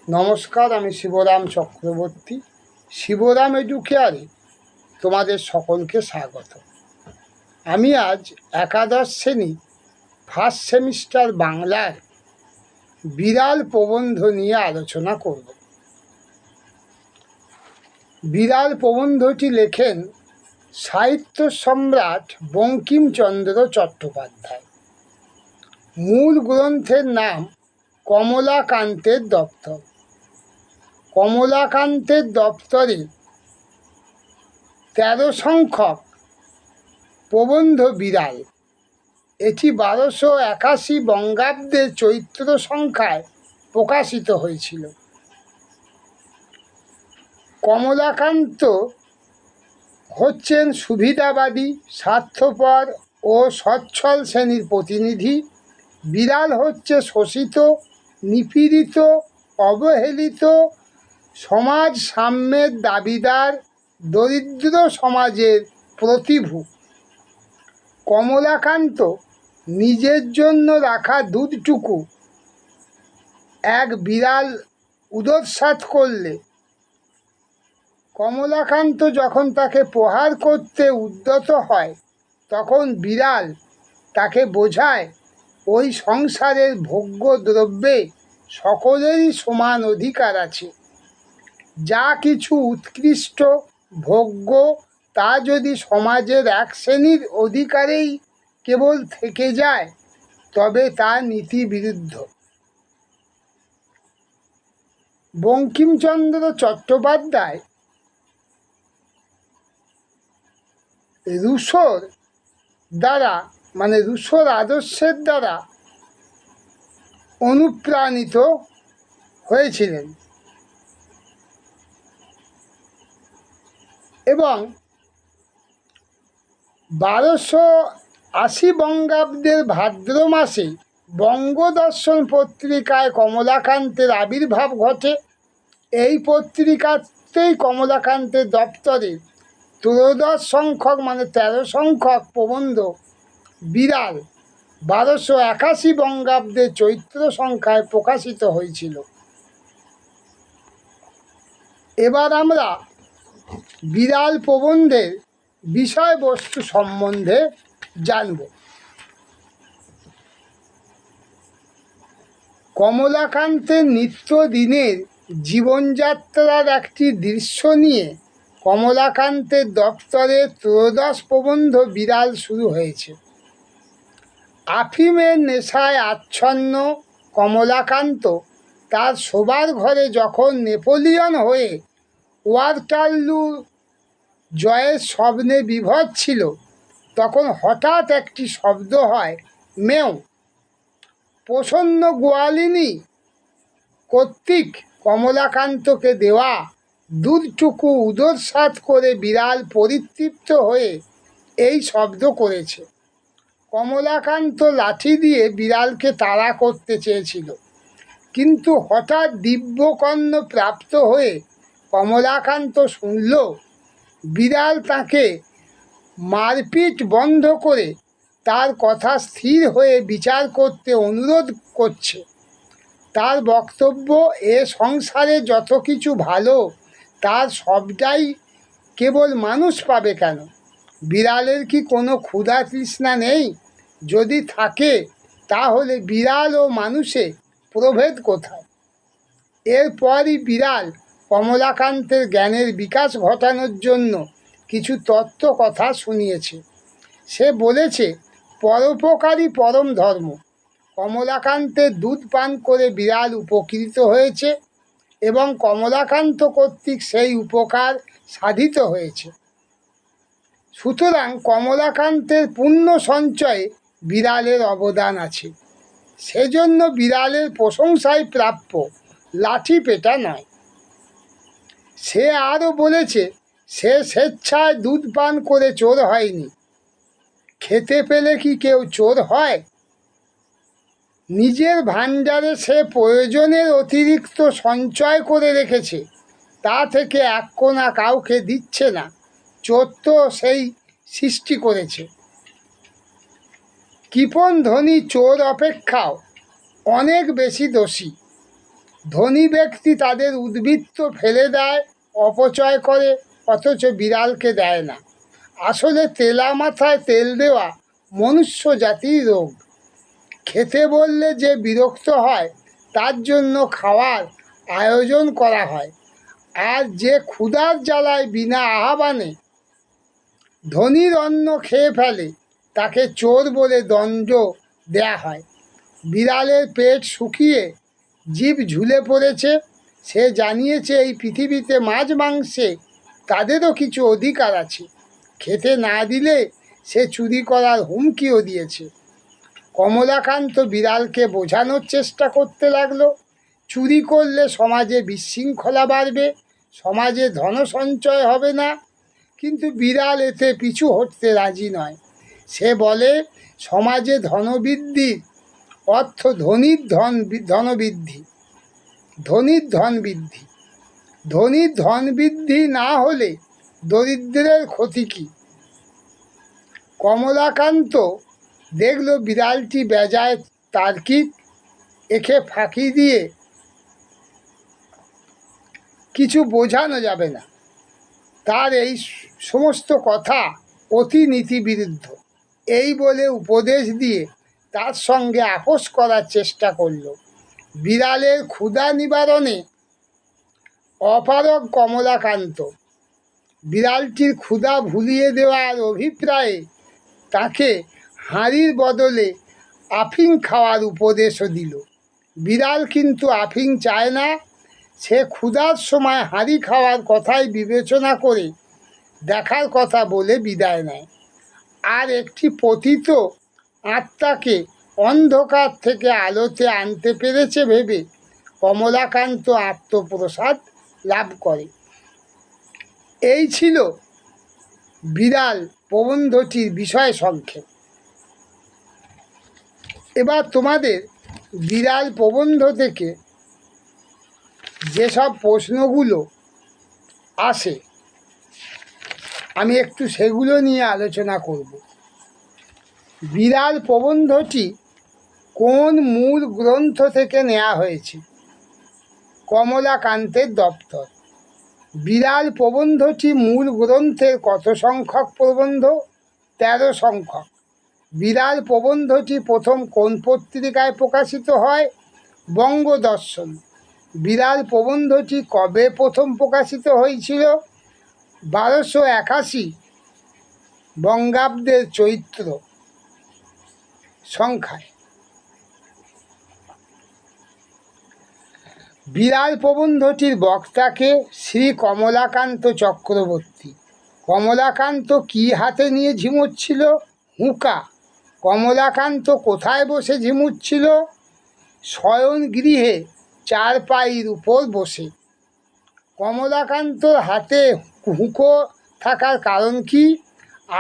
নমস্কার, আমি শিবরাম চক্রবর্তী। শিবরাম এডুকেয়ারে তোমাদের সকলকে স্বাগত। আমি আজ একাদশ শ্রেণী ফার্স্ট সেমিস্টার বাংলার বিড়াল প্রবন্ধ নিয়ে আলোচনা করব। বিড়াল প্রবন্ধটি লেখেন সাহিত্য সম্রাট বঙ্কিমচন্দ্র চট্টোপাধ্যায়। মূল গ্রন্থের নাম কমলাকান্তের দপ্তর। কমলাকান্তের দপ্তরে 13 সংখ্যক প্রবন্ধ বিড়াল। এটি 1281 বঙ্গাব্দের চৈত্র সংখ্যায় প্রকাশিত হয়েছিল। কমলাকান্ত হচ্ছেন সুবিধাবাদী, স্বার্থপর ও সচ্ছল শ্রেণীর প্রতিনিধি। বিড়াল হচ্ছে শোষিত, নিপীড়িত, অবহেলিত, সমাজ সাম্যের দাবিদার, দরিদ্র সমাজের প্রতিভূ। কমলাকান্ত নিজের জন্য রাখা দুধটুকু এক বিড়াল উদরসাৎ করলে কমলাকান্ত যখন তাকে প্রহার করতে উদ্যত হয়, তখন বিড়াল তাকে বোঝায় ওই সংসারের ভোগ্য দ্রব্যে সকলেরই সমান অধিকার আছে। যা কিছু উৎকৃষ্ট ভোগ্য তা যদি সমাজের এক শ্রেণীর অধিকারেই কেবল থেকে যায়, তবে তা নীতিবিরুদ্ধ। বঙ্কিমচন্দ্র চট্টোপাধ্যায় রুশোর আদর্শের দ্বারা অনুপ্রাণিত হয়েছিলেন এবং 1280 বঙ্গাব্দের ভাদ্র মাসে বঙ্গদর্শন পত্রিকায় কমলাকান্তের আবির্ভাব ঘটে। এই পত্রিকাতেই কমলাকান্তের দপ্তরে 13 সংখ্যক প্রবন্ধ বিড়াল 1281 বঙ্গাব্দের চৈত্র সংখ্যায় প্রকাশিত হয়েছিল। এবার আমরা বিড়াল প্রবন্ধের বিষয়বস্তু সম্বন্ধে জানব। কমলাকান্তের নিত্যদিনের জীবনযাত্রার একটি দৃশ্য নিয়ে কমলাকান্তের দপ্তরে 13 প্রবন্ধ বিড়াল শুরু হয়েছে। আফিমের নেশায় আচ্ছন্ন কমলাকান্ত তার শোবার ঘরে যখন নেপোলিয়ন হয়ে ওয়াটারলু জয়ের স্বপ্নে বিভোর ছিল, তখন হঠাৎ একটি শব্দ হয়, মেও। প্রসন্ন গোয়ালিনী কর্তৃক কমলাকান্তকে দেওয়া দুধটুকু উদরসাৎ করে বিড়াল পরিতৃপ্ত হয়ে এই শব্দ করেছে। কমলাকান্ত লাঠি দিয়ে বিড়ালকে তাড়া করতে চেয়েছিল, কিন্তু হঠাৎ দিব্যকর্ণ প্রাপ্ত হয়ে কমলাকান্ত শুনল বিড়াল তাকে মারপিট বন্ধ করে তার কথা স্থির হয়ে বিচার করতে অনুরোধ করছে। তার বক্তব্য, এ সংসারে যত কিছু ভালো তার সবটাই কেবল মানুষ পাবে কেন? বিড়ালের কি কোনো ক্ষুধা তৃষ্ণা নেই? যদি থাকে, তাহলে বিড়াল ও মানুষে প্রভেদ কোথায়? এরপরই বিড়াল কমলাকান্তের জ্ঞানের বিকাশ ঘটানোর জন্য কিছু তত্ত্ব কথা শুনিয়েছে। সে বলেছে, পরোপকারী পরম ধর্ম। কমলাকান্তের দুধ পান করে বিড়াল উপকৃত হয়েছে এবং কমলাকান্ত কর্তৃক সেই উপকার সাধিত হয়েছে। সুতরাং কমলাকান্তের পুণ্য সঞ্চয়ে বিড়ালের অবদান আছে। সেজন্য বিড়ালের প্রশংসাই প্রাপ্য, লাঠি পেটা নয়। সে আরও বলেছে, সে স্বেচ্ছায় দুধ পান করে চোর হয়নি। খেতে পেলে কি কেউ চোর হয়? নিজের ভাণ্ডারে সে প্রয়োজনের অতিরিক্ত সঞ্চয় করে রেখেছে, তা থেকে এক কোণা কাউকে দিচ্ছে না। চোর তো সেই সৃষ্টি করেছে। কৃপণ ধনী চোর অপেক্ষাও অনেক বেশি দোষী। ধনী ব্যক্তি তাদের উদ্বৃত্ত ফেলে দেয়, অপচয় করে, অথচ বিড়ালকে দেয় না। আসলে তেলা মাথায় তেল দেওয়া মনুষ্য জাতির রোগ। খেতে বললে যে বিরক্ত হয়, তার জন্য খাওয়ার আয়োজন করা হয়, আর যে ক্ষুধার জ্বালায় বিনা আহ্বানে ধনীর অন্ন খেয়ে ফেলে, তাকে চোর বলে দণ্ড দেয়া হয়। বিড়ালের পেট শুকিয়ে জিভ ঝুলে পড়েছে, সে জানিয়েছে এই পৃথিবীতে মাছ মাংসে তাদেরও কিছু অধিকার আছে। খেতে না দিলে সে চুরি করার হুমকিও দিয়েছে। কমলাকান্ত বিড়ালকে বোঝানোর চেষ্টা করতে লাগলো, চুরি করলে সমাজে বিশৃঙ্খলা বাড়বে, সমাজে ধন সঞ্চয় হবে না। কিন্তু বিড়াল এতে পিছু হটতে রাজি নয়। সে বলে, সমাজে ধনবৃদ্ধির অর্থ ধনবৃদ্ধি, ধনীর ধন বৃদ্ধি। ধনীর ধন বৃদ্ধি না হলে দরিদ্রের ক্ষতি কী? কমলাকান্ত দেখল বিড়ালটি বেজায় তার্কিক, একে ফাঁকি দিয়ে কিছু বোঝানো যাবে না। তার এই সমস্ত কথা অতি নীতিবিরুদ্ধ। এই বলে উপদেশ দিয়ে তার সঙ্গে আপোষ করার চেষ্টা করল। বিড়ালের ক্ষুধা নিবারণে অপারগ কমলাকান্ত বিড়ালটির ক্ষুধা ভুলিয়ে দেওয়ার অভিপ্রায়ে তাকে হাঁড়ির বদলে আফিং খাওয়ার উপদেশও দিল। বিড়াল কিন্তু আফিং চায় না, সে ক্ষুধার সময় হাঁড়ি খাওয়ার কথাই বিবেচনা করে দেখার কথা বলে বিদায় নেয়। আর একটি পতিত আত্মাকে অন্ধকার থেকে আলোতে আনতে পেরেছে ভেবে কমলাকান্ত আত্মপ্রসাদ লাভ করে। এই ছিল বিড়াল প্রবন্ধটির বিষয় সংক্ষেপ। এবার তোমাদের বিড়াল প্রবন্ধ থেকে যেসব প্রশ্নগুলো আসে আমি একটু সেগুলো নিয়ে আলোচনা করব। বিড়াল প্রবন্ধটি কোন মূল গ্রন্থ থেকে নেওয়া হয়েছে? কমলাকান্তের দপ্তর। বিড়াল প্রবন্ধটি মূল গ্রন্থের কত সংখ্যক প্রবন্ধ? 13 সংখ্যক। বিড়াল প্রবন্ধটি প্রথম কোন পত্রিকায় প্রকাশিত হয়? বঙ্গদর্শন। বিড়াল প্রবন্ধটি কবে প্রথম প্রকাশিত হয়েছিল? 1281 বঙ্গাব্দের চৈত্র সংখ্যায়। বিড়াল প্রবন্ধটির বক্তাকে শ্রী কমলাকান্ত চক্রবর্তী। কমলাকান্ত কি হাতে নিয়ে ঝিমুচ্ছিল? হুঁকা। কমলাকান্ত কোথায় বসে ঝিমুচ্ছিল? শয়নগৃহে চারপাইয়ের উপর বসে। কমলাকান্তর হাতে হুঁকো থাকার কারণ কি?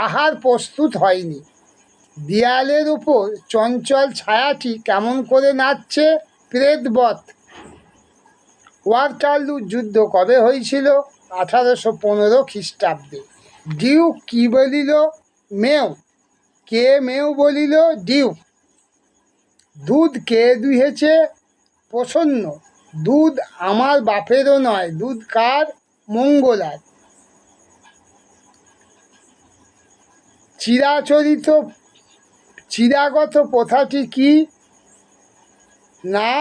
আহার প্রস্তুত হয়নি। দেয়ালের উপর চঞ্চল ছায়াটি কেমন করে নাচছে? প্রেতবৎ। ওয়াটারলুর যুদ্ধ কবে হয়েছিল? 1815 খ্রিস্টাব্দে। ডিউক কি বলিল? মেও। কে মেও বলিল? ডিউক। দুধ কে দুহেছে? প্রসন্ন। দুধ আমার বাপেরও নয়, দুধ কার? মঙ্গলার। চিরাগত প্রথাটি কি? না,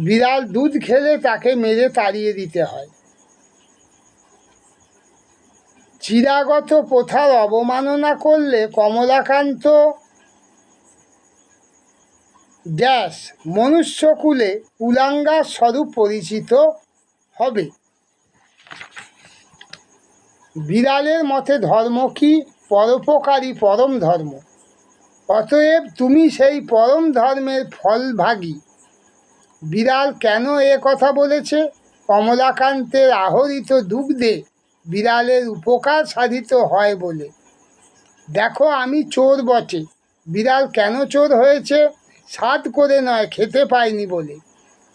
বিড়াল দুধ খেলে তাকে মেরে তাড়িয়ে দিতে হয়। চিরাগত প্রথার অবমাননা করলে কমলাকান্ত ড্যাশ মনুষ্যকুলে কুলাঙ্গার স্বরূপ পরিচিত হবে। বিড়ালের মতে ধর্ম কি? পরোপকারী পরম ধর্ম। অতএব তুমি সেই পরম ধর্মের ফলভাগী। বিড়াল কেন এ কথা বলেছে? কমলাকান্তের আহরিত দুগ্ধে বিড়ালের উপকার সাধিত হয় বলে। দেখো, আমি চোর বটে। বিড়াল কেন চোর হয়েছে? স্বাদ করে নয়, খেতে পায়নি বলে।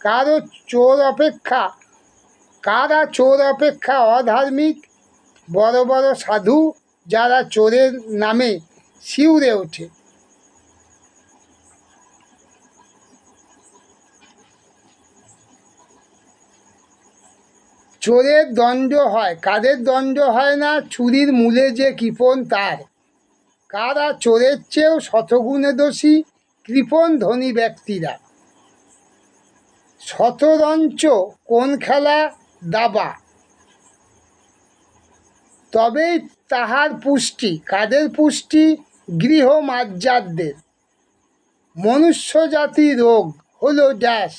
কারা চোর অপেক্ষা অধার্মিক? বড় বড় সাধু, যারা চোরের নামে শিউরে ওঠে। চোরের দণ্ড হয়, কাদের দণ্ড হয় না? চুরির মূলে যে কৃপণ তার। কারা চোরের চেয়েও শতগুণে দোষী? কৃপণ ধনী ব্যক্তিরা। শতরঞ্চ কোন খেলা? দাবা। তবেই তাহার পুষ্টি। কাদের পুষ্টি? গৃহ মাজ্জারদের। মনুষ্য জাতি রোগ হলো ড্যাশ,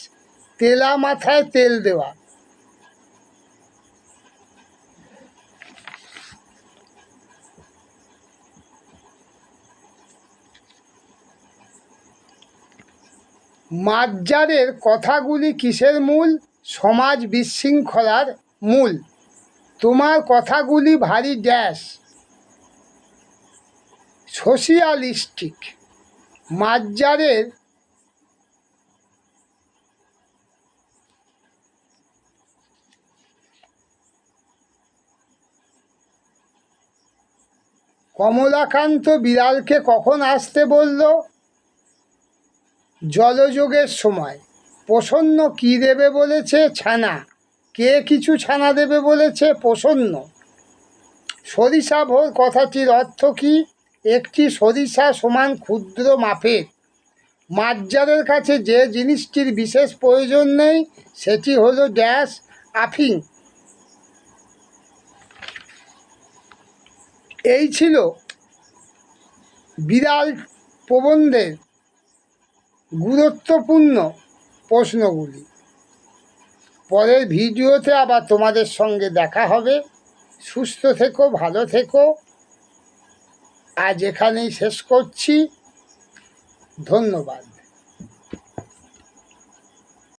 তেলা মাথায় তেল দেওয়া। মাজ্জারের কথাগুলি কিসের মূল? সমাজ বিশৃঙ্খলার মূল। তোমার কথাগুলি ভারী ড্যাশ, সোশিয়ালিস্টিক। মাজ্জারের কমলাকান্ত বিড়ালকে কখন আসতে বলল? জলযোগের সময়। প্রসন্ন কি দেবে বলেছে? ছানা। কে কিছু ছানা দেবে বলেছে? প্রসন্ন। সরিষা ভোর কথাটির অর্থ কি? একটি সরিষা সমান ক্ষুদ্র মাপের। মাজ্জারের কাছে যে জিনিসটির বিশেষ প্রয়োজন নেই সেটি হলো ড্যাশ, আফিং। এই ছিল বিড়াল প্রবন্ধের গুরুত্বপূর্ণ প্রশ্নগুলি। পরের ভিডিওতে আবার তোমাদের সঙ্গে দেখা হবে। সুস্থ থেকো, ভালো থেকো। আজ এখানেই শেষ করছি। ধন্যবাদ।